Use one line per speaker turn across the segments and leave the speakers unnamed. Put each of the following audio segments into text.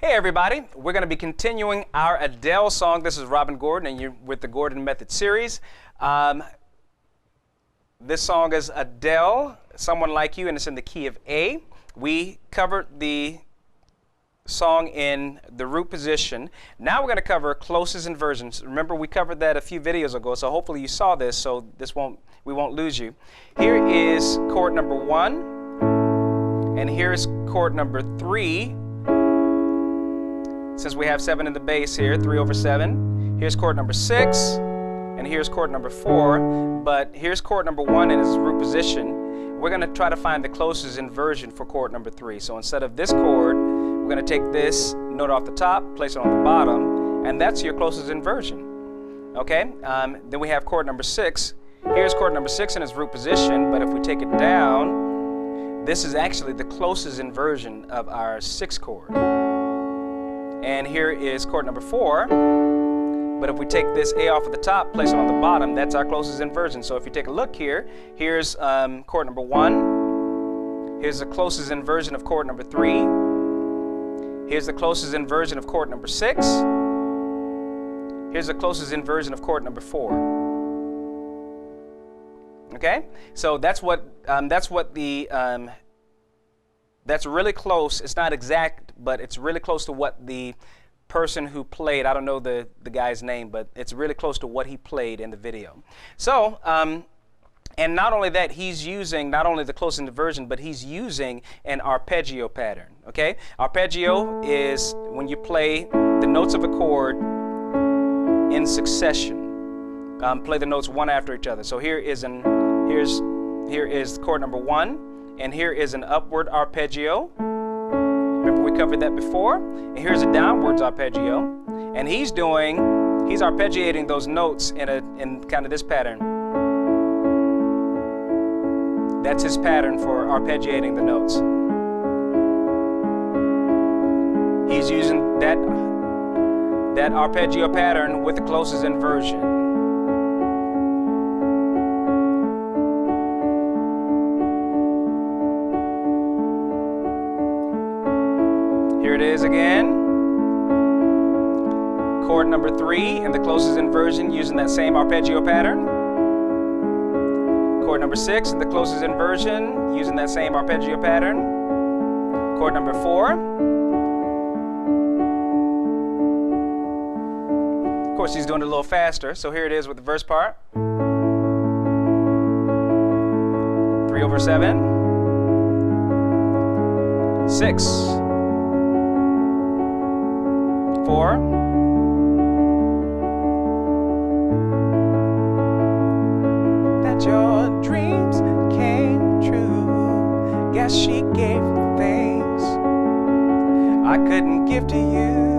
Hey everybody, we're going to be continuing our Adele song. This is Robin Gordon and you're with the Gordon Method series. This song is Adele, Someone Like You, and it's in the key of A. We covered the song in the root position. Now we're going to cover closest inversions. Remember, we covered that a few videos ago, so hopefully you saw this, so we won't lose you. Here is chord number 1, and here's chord number 3. Since we have 7 in the bass here, 3 over 7. Here's chord number 6, and here's chord number 4. But here's chord number 1 in its root position. We're going to try to find the closest inversion for chord number 3. So instead of this chord, we're going to take this note off the top, place it on the bottom, and that's your closest inversion. Okay? Then we have chord number 6. Here's chord number 6 in its root position, but if we take it down, this is actually the closest inversion of our 6th chord. And here is chord number 4, but if we take this A off at the top, place it on the bottom, that's our closest inversion. So if you take a look here, here's chord number 1, here's the closest inversion of chord number 3, here's the closest inversion of chord number 6, here's the closest inversion of chord number 4. Okay, so that's really close. It's not exact, but it's really close to what the person who played, I don't know the guy's name, but it's really close to what he played in the video. So, and not only that, he's using not only the closest inversion, but he's using an arpeggio pattern. Okay, arpeggio is when you play the notes of a chord in succession. Play the notes one after each other. So here is chord number 1. And here is an upward arpeggio. Remember we covered that before? And here's a downwards arpeggio. And he's arpeggiating those notes in kind of this pattern. That's his pattern for arpeggiating the notes. He's using that arpeggio pattern with the closest inversion. Here it is again. Chord number 3 in the closest inversion using that same arpeggio pattern. Chord number 6 in the closest inversion using that same arpeggio pattern. Chord number 4. Of course, he's doing it a little faster, so here it is with the verse part. 3 over 7. 6. 4. That your dreams came true. Guess she gave the things I couldn't give to you.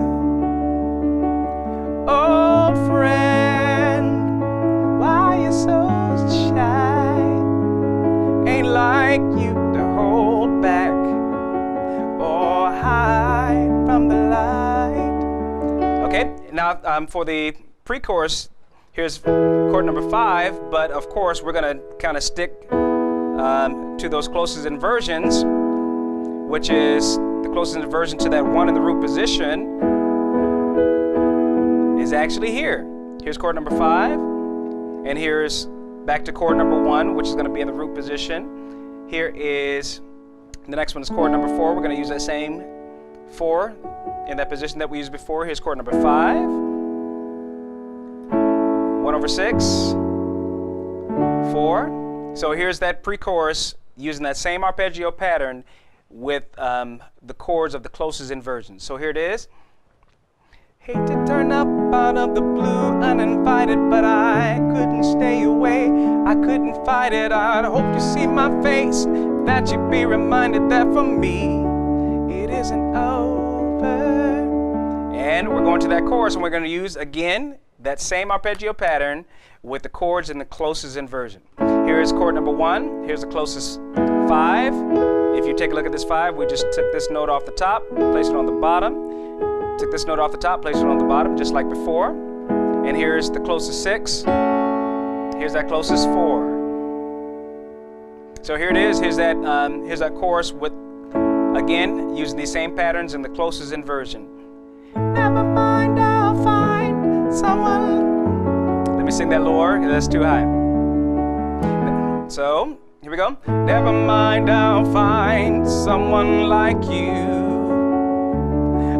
Oh, friend, why you so shy? Ain't like you to hold back or hide from the light. Okay, now for the pre-chorus, here's chord number 5, but of course we're going to kind of stick to those closest inversions, which is the closest inversion to that 1 in the root position is actually here. Here's chord number 5, and here's back to chord number 1, which is going to be in the root position. Here is, the next one is chord number 4. We're going to use that same 4 in that position that we used before. Here's chord number 5, 1 over 6, 4. So here's that pre-chorus using that same arpeggio pattern with the chords of the closest inversion. So here it is. Hate to turn up out of the blue uninvited, but I couldn't stay away. I couldn't fight it. I'd hope you see my face, that you'd be reminded that for me it isn't over. And we're going to that chorus, and we're going to use again that same arpeggio pattern with the chords in the closest inversion. Here is chord number 1. Here's the closest 5. If you take a look at this 5, we just took this note off the top, placed it on the bottom. Took this note off the top, placed it on the bottom, just like before. And here's the closest 6. Here's that closest 4. So here it is. Here's that chorus with, again, using these same patterns in the closest inversion. Never mind, I'll find someone. Let me sing that lower, that's too high. So, here we go. Never mind, I'll find someone like you.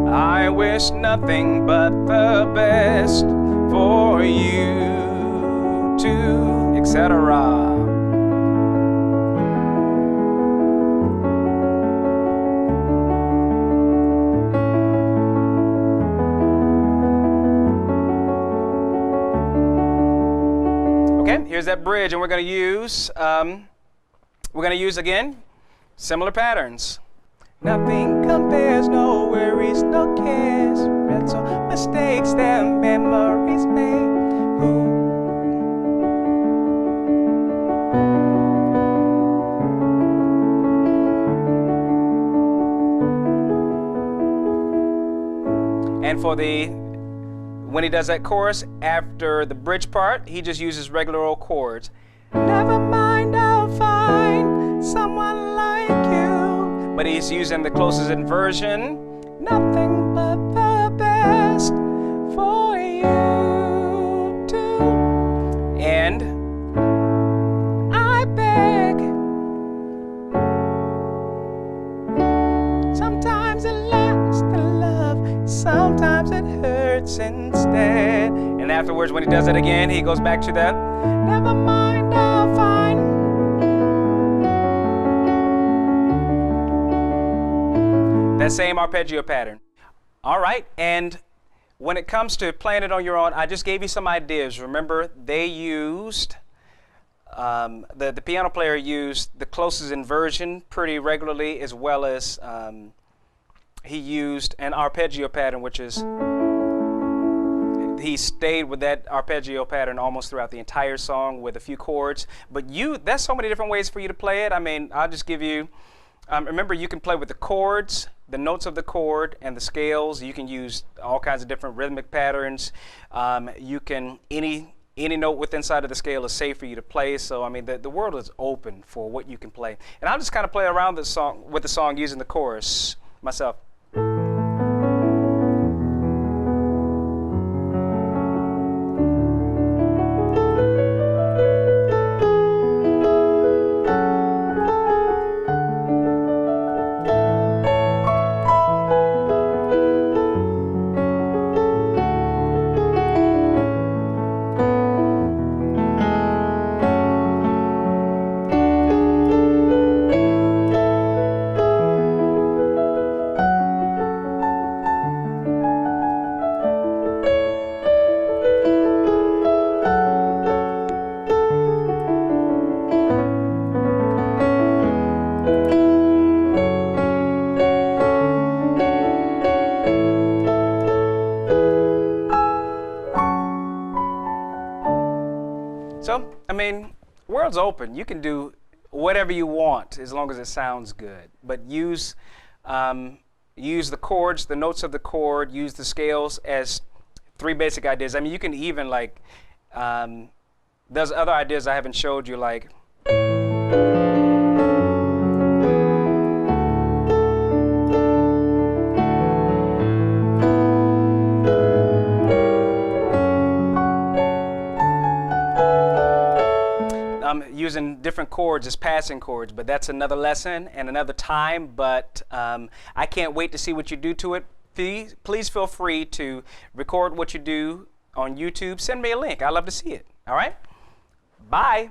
I wish nothing but the best for you too, etc. Okay, here's that bridge, and we're going to use again similar patterns. Nothing compares, no worries, no cares. Regrets or mistakes that memories made. And for when he does that chorus, after the bridge part, he just uses regular old chords. Never mind, I'll find someone like you. But he's using the closest inversion. Nothing but the best for you too. And I beg. Sometimes it lasts the love, sometimes it hurts instead. And afterwards, when he does it again, he goes back to that. Never mind, I'll find. That same arpeggio pattern. All right, and when it comes to playing it on your own, I just gave you some ideas. Remember, they used, the piano player used the closest inversion pretty regularly, as well as he used an arpeggio pattern, which is, he stayed with that arpeggio pattern almost throughout the entire song with a few chords. But there's so many different ways for you to play it. I mean, I'll just give you, remember, you can play with the chords, the notes of the chord, and the scales. You can use all kinds of different rhythmic patterns. You can, any note within inside of the scale is safe for you to play. So, I mean, the world is open for what you can play. And I'll just kind of play around with the song using the chorus myself. So, I mean, world's open. You can do whatever you want as long as it sounds good. But use the chords, the notes of the chord, use the scales as three basic ideas. I mean, you can even like, there's other ideas I haven't showed you, like, using different chords as passing chords, but that's another lesson and another time. But I can't wait to see what you do to it. Please feel free to record what you do on YouTube. Send me a link. I'd love to see it. All right? Bye.